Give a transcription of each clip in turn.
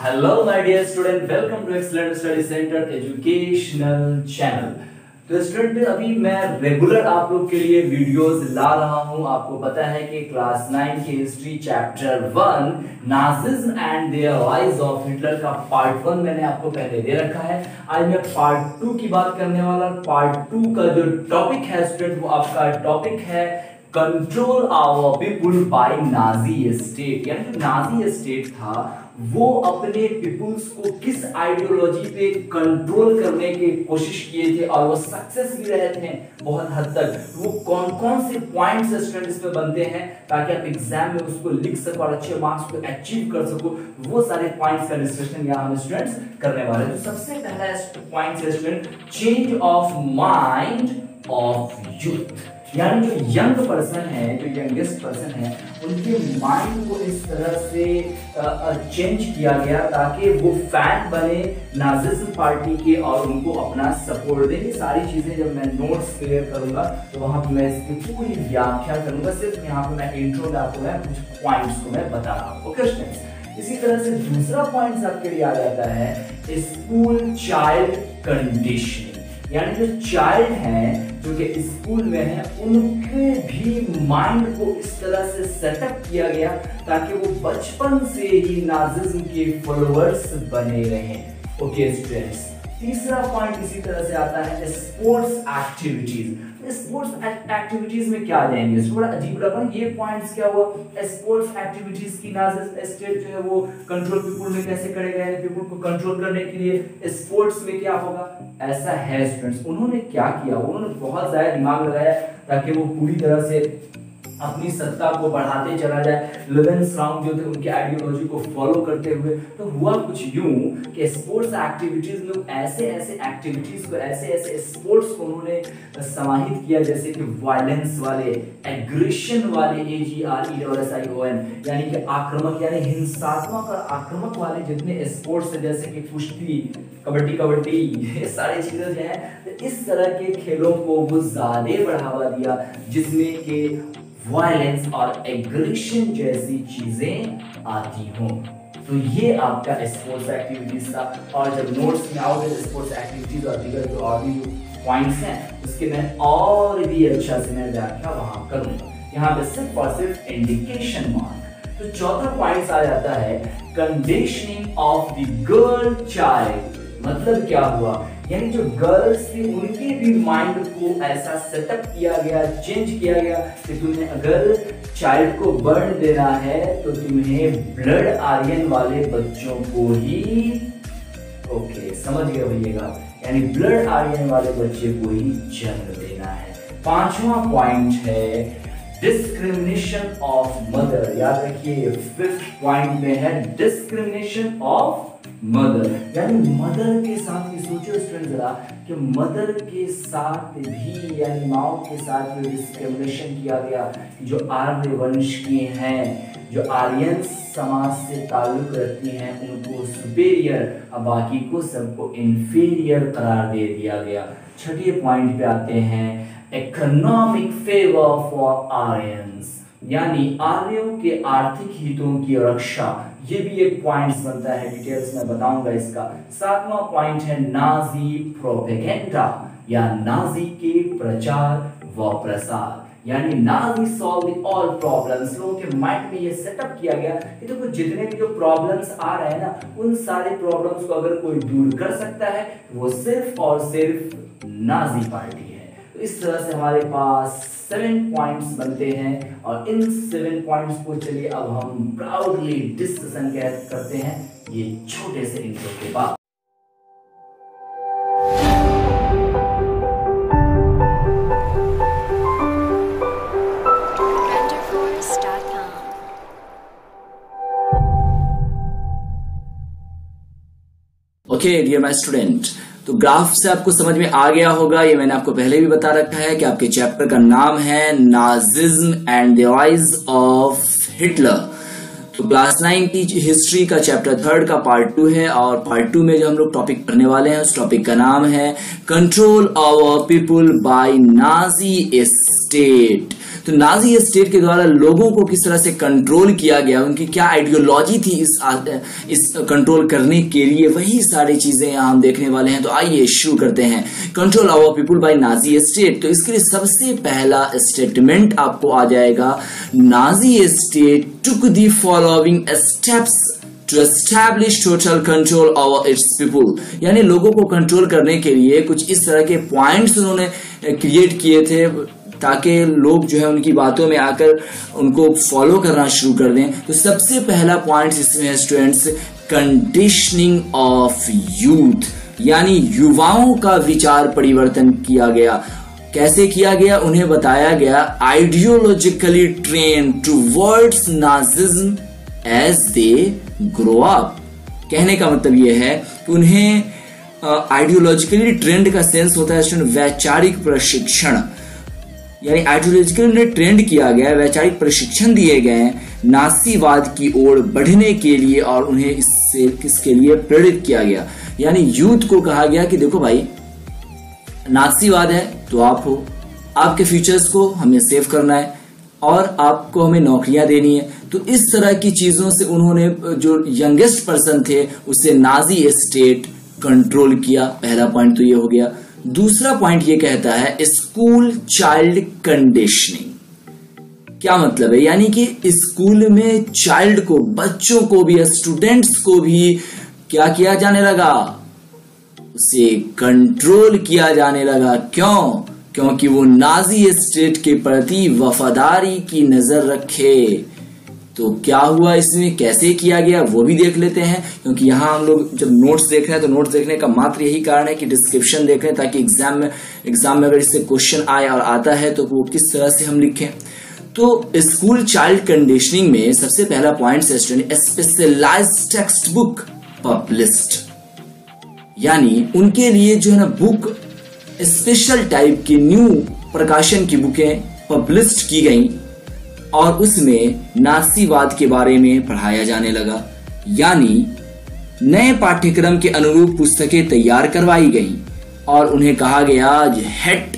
Hello my dear student, welcome to Excellent Study Center Educational Channel। तो student अभी मैं regular आप लोग के लिए वीडियोस ला रहा हूं। आपको पता है कि क्लास 9 की history chapter 1 Nazism and their rise of Hitler का पार्ट 1 मैंने आपको पहले दे रखा है। आज मैं पार्ट 2 की बात करने वाला। पार्ट 2 का जो टॉपिक है स्टूडेंट, वो आपका टॉपिक है control over people by Nazi state. यानी जो नाजी स्टेट था वो अपने पीपुल्स को किस आइडियोलॉजी पे कंट्रोल करने की कोशिश किए थे और वो सक्सेस भी रहे थे बहुत हद तक। वो कौन कौन से पॉइंट्स स्टूडेंट इस पे बनते हैं ताकि आप एग्जाम में उसको लिख सको और अच्छे मार्क्स को अचीव कर सको, वो सारे पॉइंट्स का डिस्कशन यहाँ हम स्टूडेंट्स करने वाले हैं। तो सबसे पहला पॉइंट है student, change of mind of youth. यानी जो यंग पर्सन है, जो यंगेस्ट पर्सन है, उनके माइंड को इस तरह से चेंज किया गया ताकि वो फैन बने नाजिज्म पार्टी के और उनको अपना सपोर्ट दे। ये सारी चीजें जब मैं नोट्स क्लियर करूंगा तो वहां पे मैं इसकी पूरी व्याख्या करूंगा। सिर्फ यहाँ पे मैं इंट्रो में आपको मैं कुछ पॉइंट्स को मैं बता रहा हूँ। ओके स्टूडेंट्स, इसी तरह से दूसरा पॉइंट आपके लिए आ जाता है स्कूल चाइल्ड कंडीशनिंग। यानी जो चाइल्ड हैं जो कि स्कूल में है, उनके भी माइंड को इस तरह से सेटअप किया गया ताकि वो बचपन से ही नाजिज्म के फॉलोअर्स बने रहें। ओके स्टूडेंट्स, तीसरा पॉइंट इसी तरह से आता है स्पोर्ट्स एक्टिविटीज। स्पोर्ट्स एक्टिविटीज में क्या आ जाएंगे, थोड़ा अजीब रकम। ये पॉइंट्स क्या हुआ, स्पोर्ट्स एक्टिविटीज की नाजिज्म स्टेट जो है वो कंट्रोल पीपुल में कैसे करेगा, पीपुल को कंट्रोल करने के लिए स्पोर्ट्स में क्या होगा, ऐसा है स्टूडेंट्स। उन्होंने क्या किया, उन्होंने बहुत ज्यादा दिमाग लगाया ताकि वो पूरी तरह से अपनी सत्ता को बढ़ाते चला जाए। लेवेनस्ट्रॉम जो थे उनकी आइडियोलॉजी को फॉलो करते हुए। तो हुआ कुछ यूं कि स्पोर्ट्स एक्टिविटीज में ऐसे एक्टिविटीज को, ऐसे स्पोर्ट्स को उन्होंने समाहित किया जैसे कि वायलेंस वाले, एग्रेशन वाले, AGRESSION, यानी कि आक्रामक यानी हिंसात्मक और आक्रामक वाले जितने स्पोर्ट्स है जैसे कि कुश्ती, कबड्डी, ये सारी चीजें जो है, तो इस तरह के खेलों को वो ज्यादा बढ़ावा दिया जिसमें कि वायलेंस और एग्रेशन जैसी चीजें आती हों। तो ये आपका स्पोर्ट्स एक्टिविटीज था। और जब नोट्स में आओगे स्पोर्ट्स एक्टिविटीज और दीगर जो और भी पॉइंट्स हैं उसके मैं और भी अच्छा से मैं व्याख्या वहां करूंगा। यहाँ पे सिर्फ और सिर्फ इंडिकेशन मार्क। तो चौथा पॉइंट आ जाता है conditioning of the girl child. मतलब क्या हुआ, यानी जो गर्ल्स थी उनके भी माइंड को ऐसा सेटअप किया गया, चेंज किया गया कि तुम्हें अगर चाइल्ड को बर्न देना है तो तुम्हें ब्लड आर्यन वाले बच्चों को ही, ओके समझ गए भैया, यानी ब्लड आर्यन वाले बच्चे को ही जन्म देना है। पांचवा पॉइंट है डिस्क्रिमिनेशन ऑफ मदर। याद रखिए, फिफ्थ पॉइंट में है डिस्क्रिमिनेशन ऑफ मदर। यानी मदर के साथ भी सोचो स्टूडेंट जरा कि मदर के साथ भी यानी माओ के साथ भी डिस्क्रिमिनेशन किया गया। जो आर्य वंश के हैं, जो आर्यन समाज से ताल्लुक रखती हैं, उनको सुपेरियर और बाकी को सबको इंफीरियर करार दे दिया गया। छठे पॉइंट पे आते हैं इकोनॉमिक फेवर फॉर आर्यंस, यानी आर्यों के आर्थिक हितों की रक्षा। ये भी एक पॉइंट बनता है, डिटेल्स में बताऊंगा इसका। सातवां पॉइंट है नाजी प्रोपेगेंडा या नाजी के प्रचार व प्रसार। यानी नाजी सॉल्व ऑल प्रॉब्लम्स। लोगों के माइंड में ये सेटअप किया गया कि देखो जितने भी जो प्रॉब्लम्स आ रहे हैं ना, उन सारे प्रॉब्लम्स को अगर कोई दूर कर सकता है वो सिर्फ और सिर्फ नाजी पार्टी है। तो इस तरह से हमारे पास 7 पॉइंट्स बनते हैं और इन 7 पॉइंट्स को चलिए अब हम प्राउडली डिस्कशन करते हैं ये छोटे से इंट्रो के बाद। ओके डियर माय स्टूडेंट, तो ग्राफ से आपको समझ में आ गया होगा, ये मैंने आपको पहले भी बता रखा है कि आपके चैप्टर का नाम है Nazism and the rise of Hitler. तो क्लास 9 की हिस्ट्री का चैप्टर 3 का पार्ट 2 है और पार्ट 2 में जो हम लोग टॉपिक पढ़ने वाले हैं उस टॉपिक का नाम है control over people by Nazi state. तो नाजी स्टेट के द्वारा लोगों को किस तरह से कंट्रोल किया गया, उनकी क्या आइडियोलॉजी थी इस कंट्रोल करने के लिए, वही सारी चीजें यहाँ हम देखने वाले हैं। तो आइए शुरू करते हैं। Control over people by Nazi state. तो इसके लिए सबसे पहला स्टेटमेंट आपको आ जाएगा, Nazi state took the following steps to establish total control over its people। यानी लोगों को कंट्रोल करने के लिए कुछ इस तरह के पॉइंट्स उन्होंने क्रिएट किए थे ताकि लोग जो है उनकी बातों में आकर उनको फॉलो करना शुरू कर दें। तो सबसे पहला पॉइंट इसमें है स्टूडेंट्स, कंडीशनिंग ऑफ यूथ, यानी युवाओं का विचार परिवर्तन किया गया। कैसे किया गया? उन्हें बताया गया ideologically train towards Nazism as they grow up. कहने का मतलब यह है कि उन्हें आइडियोलॉजिकली ट्रेंड का सेंस होता है स्टूडेंट, वैचारिक प्रशिक्षण, यानी आइडियोलॉजिकली उन्हें ट्रेंड किया गया, वैचारिक प्रशिक्षण दिए गए नासीवाद की ओर बढ़ने के लिए और उन्हें इसके लिए प्रेरित किया गया। यानी यूथ को कहा गया कि देखो भाई, नासीवाद है तो आप हो, आपके फ्यूचर्स को हमें सेव करना है और आपको हमें नौकरियां देनी है। तो इस तरह की चीजों से उन्होंने जो यंगेस्ट पर्सन थे उसे नाजी स्टेट कंट्रोल किया। पहला पॉइंट तो ये हो गया। दूसरा पॉइंट ये कहता है स्कूल चाइल्ड कंडीशनिंग। क्या मतलब है? यानी कि स्कूल में चाइल्ड को, बच्चों को भी, स्टूडेंट्स को भी क्या किया जाने लगा? उसे कंट्रोल किया जाने लगा। क्यों? क्योंकि वो नाजी स्टेट के प्रति वफादारी की नजर रखे। तो क्या हुआ इसमें, कैसे किया गया वो भी देख लेते हैं। क्योंकि यहाँ हम लोग जब नोट्स देख रहे हैं तो नोट्स देखने का मात्र यही कारण है कि डिस्क्रिप्शन देख रहे हैं ताकि एग्जाम में अगर इससे क्वेश्चन आए और आता है तो वो किस तरह से हम लिखें। तो स्कूल चाइल्ड कंडीशनिंग में सबसे पहला पॉइंट है student, specialized textbook published, यानी उनके लिए जो है ना बुक, स्पेशल टाइप की न्यू प्रकाशन की बुकें पब्लिश्ड की गई और उसमें नासीवाद के बारे में पढ़ाया जाने लगा। यानी नए पाठ्यक्रम के अनुरूप पुस्तकें तैयार करवाई गई और उन्हें कहा गया हेट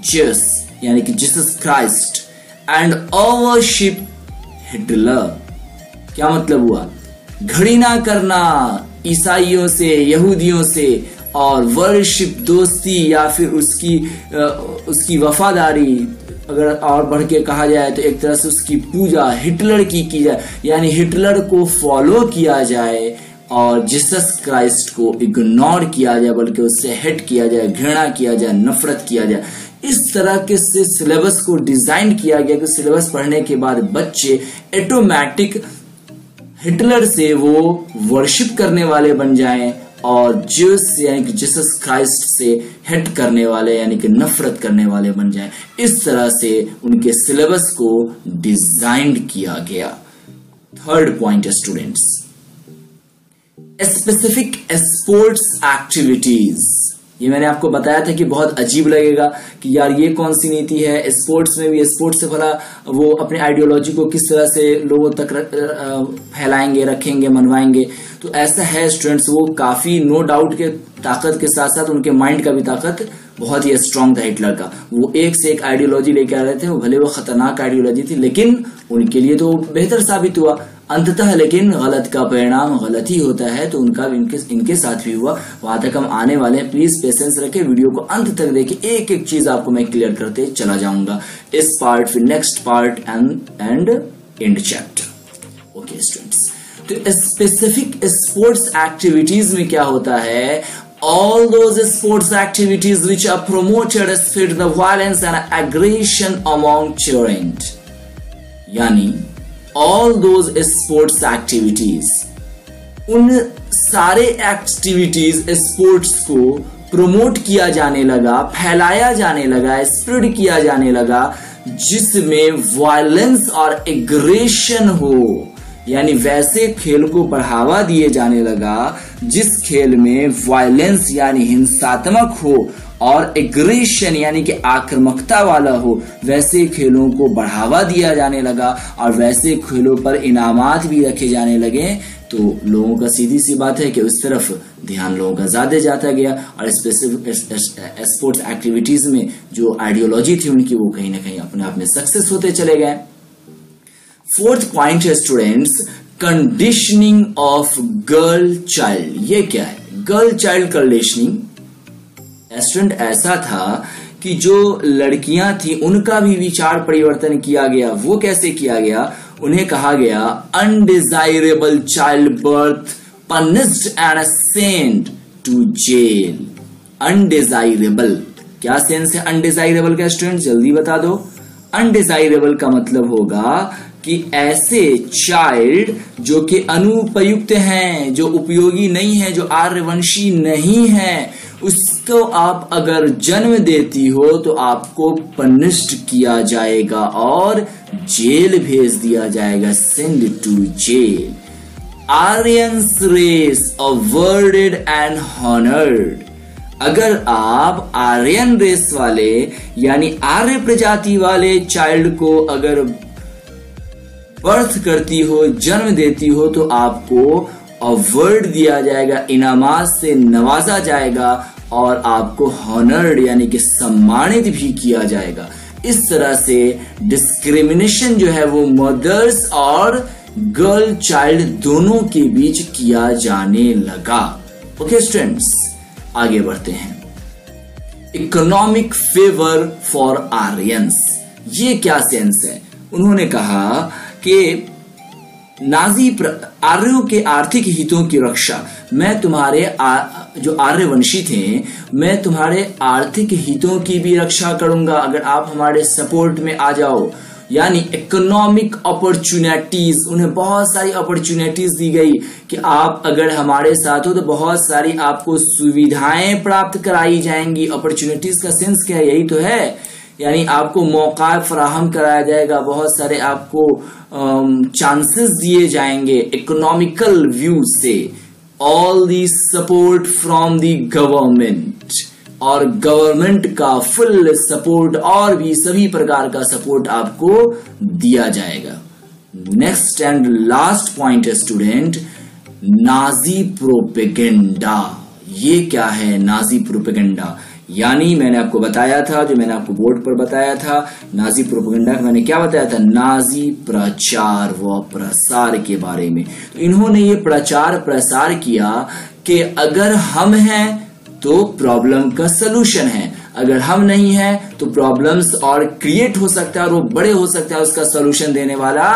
जीसस, यानी कि जीसस क्राइस्ट एंड ओवरशिप हिटलर। क्या मतलब हुआ? घृणा करना ईसाइयों से, यहूदियों से, और वर्शिप दोस्ती या फिर उसकी वफादारी, अगर और बढ़ के कहा जाए तो एक तरह से उसकी पूजा हिटलर की जाए, यानी हिटलर को फॉलो किया जाए और जीसस क्राइस्ट को इग्नोर किया जाए, बल्कि उससे हेट किया जाए, घृणा किया जाए, नफरत किया जाए। इस तरह के से सिलेबस को डिजाइन किया गया कि सिलेबस पढ़ने के बाद बच्चे ऑटोमेटिक हिटलर से वो वर्शिप करने वाले बन जाएं और ज्यूस यानी कि जीसस क्राइस्ट से हेट करने वाले यानी कि नफरत करने वाले बन जाएं। इस तरह से उनके सिलेबस को डिजाइन किया गया। Third point students, specific sports activities. ये मैंने आपको बताया था कि बहुत अजीब लगेगा कि यार ये कौन सी नीति है, स्पोर्ट्स में भी, स्पोर्ट्स से भला वो अपने आइडियोलॉजी को किस तरह से लोगों तक फैलाएंगे, रखेंगे, मनवाएंगे। तो ऐसा है स्टूडेंट्स, वो काफी नो डाउट के ताकत के साथ साथ उनके माइंड का भी ताकत बहुत ही स्ट्रांग था हिटलर का। वो एक से एक आइडियोलॉजी लेके आ रहे थे, वो भले वो खतरनाक आइडियोलॉजी थी लेकिन उनके लिए तो बेहतर साबित हुआ अंततः। लेकिन गलत का परिणाम गलत ही होता है, तो उनका इनके साथ भी हुआ। वहां तक हम आने वाले हैं, प्लीज पेशेंस रखें, वीडियो को अंत तक देखें, एक एक चीज आपको मैं क्लियर करते चला जाऊंगा इस पार्ट, फिर next part and and chapter. Okay students, तो स्पेसिफिक स्पोर्ट्स एक्टिविटीज में क्या होता है, all those sports activities which are promoted spread the violence and aggression among children। यानी all those sports activities, उन सारे एक्टिविटीज स्पोर्ट्स को प्रमोट किया जाने लगा, फैलाया जाने लगा, स्प्रेड किया जाने लगा जिसमें वायलेंस और एग्रेशन हो, यानी वैसे खेल को बढ़ावा दिए जाने लगा जिस खेल में वायलेंस यानी हिंसात्मक हो और एग्रेशन यानी कि आक्रामकता वाला हो, वैसे खेलों को बढ़ावा दिया जाने लगा और वैसे खेलों पर इनामात भी रखे जाने लगे, तो लोगों का सीधी सी बात है कि उस तरफ ध्यान लोगों का ज्यादा जाता गया और स्पेसिफिक स्पोर्ट्स एक्टिविटीज में जो आइडियोलॉजी थी उनकी वो कहीं ना कहीं अपने आप में सक्सेस होते चले गए। फोर्थ पॉइंट है students, conditioning of girl child. ये क्या है? गर्ल चाइल्ड कंडीशनिंग स्टूडेंट ऐसा था कि जो लड़कियां थी उनका भी विचार परिवर्तन किया गया। वो कैसे किया गया? उन्हें कहा गया undesirable child birth punished and sent to jail. Undesirable क्या सेंस है अनडिजायरेबल का स्टूडेंट? जल्दी बता दो। अनडिजायरेबल का मतलब होगा कि ऐसे चाइल्ड जो कि अनुपयुक्त हैं, जो उपयोगी नहीं है, जो आर्यवंशी नहीं है, उसको आप अगर जन्म देती हो तो आपको पनिश्ड किया जाएगा और जेल भेज दिया जाएगा, send to jail. Aryans race awarded and honoured. अगर आप आर्यन रेस वाले यानी आर्य प्रजाति वाले चाइल्ड को अगर बर्थ करती हो, जन्म देती हो, तो आपको अवार्ड दिया जाएगा, इनामात से नवाजा जाएगा और आपको हॉनर्ड यानी कि सम्मानित भी किया जाएगा। इस तरह से डिस्क्रिमिनेशन जो है वो मदर्स और गर्ल चाइल्ड दोनों के बीच किया जाने लगा। ओके स्टूडेंट्स, आगे बढ़ते हैं। इकोनॉमिक फेवर फॉर आर्यंस, ये क्या सेंस है? उन्होंने कहा कि नाजी आर्यों के आर्थिक हितों की रक्षा, मैं तुम्हारे जो आर्यवंशी थे, मैं तुम्हारे आर्थिक हितों की भी रक्षा करूंगा अगर आप हमारे सपोर्ट में आ जाओ। यानी इकोनॉमिक अपॉर्चुनिटीज, उन्हें बहुत सारी अपॉर्चुनिटीज दी गई कि आप अगर हमारे साथ हो तो बहुत सारी आपको सुविधाएं प्राप्त कराई जाएंगी। अपॉर्चुनिटीज का सेंस क्या है? यही तो है, यानी आपको मौका फराहम कराया जाएगा, बहुत सारे आपको चांसेस दिए जाएंगे इकोनॉमिकल व्यू से। All the support from the government, और गवर्नमेंट का फुल सपोर्ट और भी सभी प्रकार का सपोर्ट आपको दिया जाएगा। नेक्स्ट एंड लास्ट पॉइंट है स्टूडेंट, नाजी प्रोपेगेंडा। ये क्या है नाजी प्रोपेगेंडा? यानी मैंने आपको बताया था, जो मैंने आपको बोर्ड पर बताया था, नाजी प्रोपेगेंडा मैंने क्या बताया था? नाजी प्रचार व प्रसार के बारे में। तो इन्होंने ये प्रचार प्रसार किया कि अगर हम हैं तो प्रॉब्लम का सलूशन है, अगर हम नहीं है तो प्रॉब्लम्स और क्रिएट हो सकता है और वो बड़े हो सकता है, उसका सलूशन देने वाला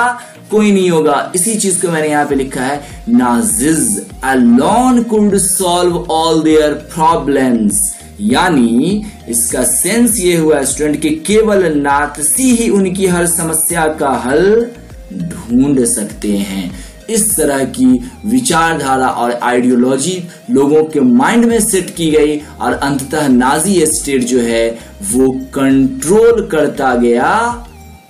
कोई नहीं होगा। इसी चीज को मैंने यहाँ पे लिखा है, नाजिज alone could solve all their problems. यानी इसका सेंस ये हुआ स्टूडेंट कि केवल नात्सी ही उनकी हर समस्या का हल ढूंढ सकते हैं। इस तरह की विचारधारा और आइडियोलॉजी लोगों के माइंड में सेट की गई और अंततः नाजी स्टेट जो है वो कंट्रोल करता गया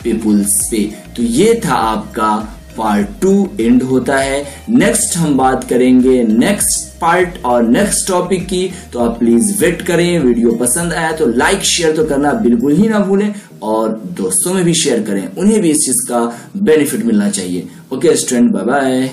पीपुल्स पे। तो ये था आपका पार्ट 2 एंड होता है। नेक्स्ट हम बात करेंगे नेक्स्ट पार्ट और नेक्स्ट टॉपिक की, तो आप प्लीज वेट करें। वीडियो पसंद आया तो लाइक शेयर तो करना बिल्कुल ही ना भूलें और दोस्तों में भी शेयर करें, उन्हें भी इस चीज का बेनिफिट मिलना चाहिए। Okay student, bye bye.